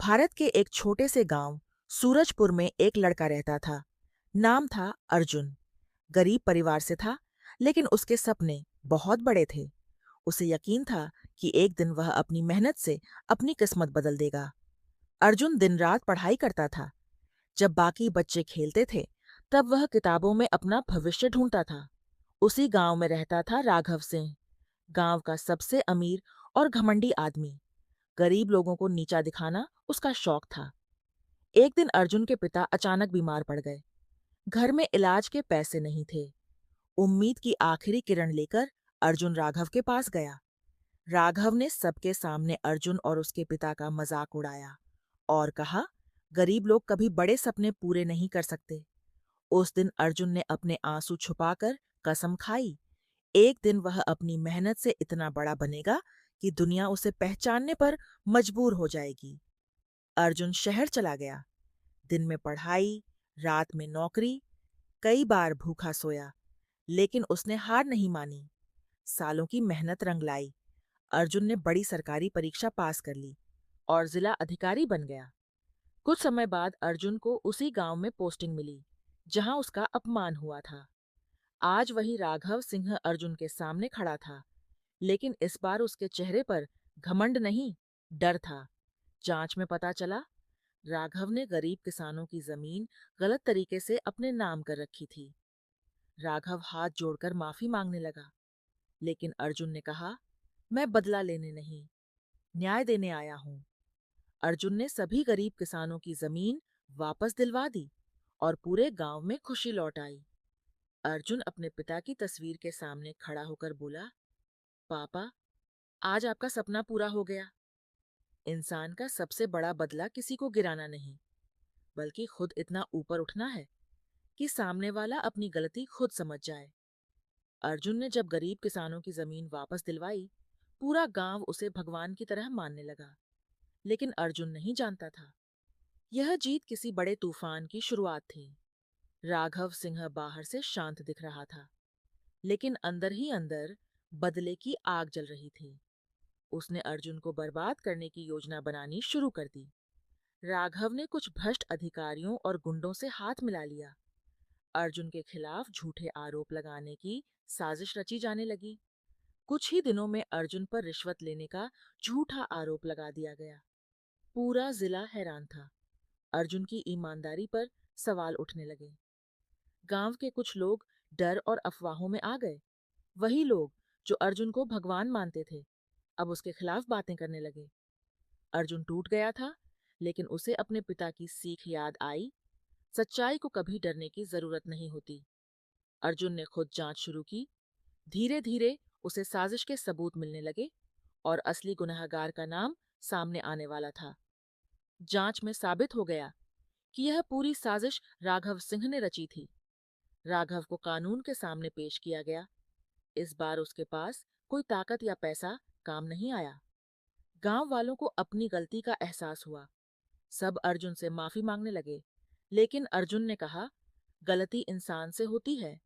भारत के एक छोटे से गांव सूरजपुर में एक लड़का रहता था। नाम था अर्जुन। गरीब परिवार से था, लेकिन उसके सपने बहुत बड़े थे। उसे यकीन था कि एक दिन वह अपनी मेहनत से अपनी किस्मत बदल देगा। अर्जुन दिन रात पढ़ाई करता था। जब बाकी बच्चे खेलते थे, तब वह किताबों में अपना भविष्य ढूंढता था। उसी गांव में रहता था राघव सिंह, गांव का सबसे अमीर और घमंडी आदमी। गरीब लोगों को नीचा दिखाना उसका शौक था। एक दिन अर्जुन के पिता अचानक बीमार पड़ गए। घर में इलाज के पैसे नहीं थे। उम्मीद की आखिरी किरण लेकर अर्जुन राघव के पास गया। राघव ने सबके सामने अर्जुन और उसके पिता का मजाक उड़ाया और कहा, गरीब लोग कभी बड़े सपने पूरे नहीं कर सकते। उस दिन अर्जुन ने अपने आंसू छुपाकर कसम खाई, एक दिन वह अपनी मेहनत से इतना बड़ा बनेगा कि दुनिया उसे पहचानने पर मजबूर हो जाएगी। अर्जुन शहर चला गया। दिन में पढ़ाई, रात में नौकरी, कई बार भूखा सोया, लेकिन उसने हार नहीं मानी। सालों की मेहनत रंग लाई। अर्जुन ने बड़ी सरकारी परीक्षा पास कर ली और जिला अधिकारी बन गया। कुछ समय बाद अर्जुन को उसी गांव में पोस्टिंग मिली, जहां उसका अपमान हुआ था। आज वही राघव सिंह अर्जुन के सामने खड़ा था, लेकिन इस बार उसके चेहरे पर घमंड नहीं, डर था। जांच में पता चला, राघव ने गरीब किसानों की जमीन गलत तरीके से अपने नाम कर रखी थी। राघव हाथ जोड़कर माफी मांगने लगा, लेकिन अर्जुन ने कहा, मैं बदला लेने नहीं, न्याय देने आया हूं। अर्जुन ने सभी गरीब किसानों की जमीन वापस दिलवा दी और पूरे गांव में खुशी लौट आई। अर्जुन अपने पिता की तस्वीर के सामने खड़ा होकर बोला, पापा, आज आपका सपना पूरा हो गया। इंसान का सबसे बड़ा बदला किसी को गिराना नहीं, बल्कि खुद इतना ऊपर उठना है कि सामने वाला अपनी गलती खुद समझ जाए। अर्जुन ने जब गरीब किसानों की जमीन वापस दिलवाई, पूरा गांव उसे भगवान की तरह मानने लगा। लेकिन अर्जुन नहीं जानता था, यह जीत किसी बड़े तूफान की शुरुआत थी। राघव सिंह बाहर से शांत दिख रहा था, लेकिन अंदर ही अंदर बदले की आग जल रही थी। उसने अर्जुन को बर्बाद करने की योजना बनानी शुरू कर दी। राघव ने कुछ भ्रष्ट अधिकारियों और गुंडों से हाथ मिला लिया। अर्जुन के खिलाफ झूठे आरोप लगाने की साजिश रची जाने लगी। कुछ ही दिनों में अर्जुन पर रिश्वत लेने का झूठा आरोप लगा दिया गया। पूरा जिला हैरान था। अर्जुन की ईमानदारी पर सवाल उठने लगे। गांव के कुछ लोग डर और अफवाहों में आ गए। वही लोग जो अर्जुन को भगवान मानते थे, अब उसके खिलाफ बातें करने लगे। अर्जुन टूट गया था, लेकिन उसे अपने पिता की सीख याद आई, सच्चाई को कभी डरने की जरूरत नहीं होती। अर्जुन ने खुद जांच शुरू की। धीरे धीरे उसे साजिश के सबूत मिलने लगे और असली गुनहगार का नाम सामने आने वाला था। जांच में साबित हो गया कि यह पूरी साजिश राघव सिंह ने रची थी। राघव को कानून के सामने पेश किया गया। इस बार उसके पास कोई ताकत या पैसा काम नहीं आया। गांव वालों को अपनी गलती का एहसास हुआ। सब अर्जुन से माफी मांगने लगे, लेकिन अर्जुन ने कहा, गलती इंसान से होती है,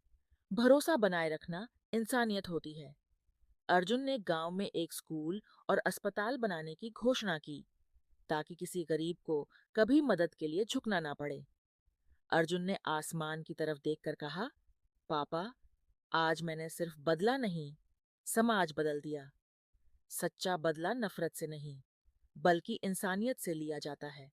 भरोसा बनाए रखना इंसानियत होती है। अर्जुन ने गांव में एक स्कूल और अस्पताल बनाने की घोषणा की, ताकि किसी गरीब को कभी मदद के लिए झुकना ना पड़े। अर्जुन ने आसमान की तरफ देखकर कहा, पापा, आज मैंने सिर्फ बदला नहीं, समाज बदल दिया। सच्चा बदला नफरत से नहीं, बल्कि इंसानियत से लिया जाता है।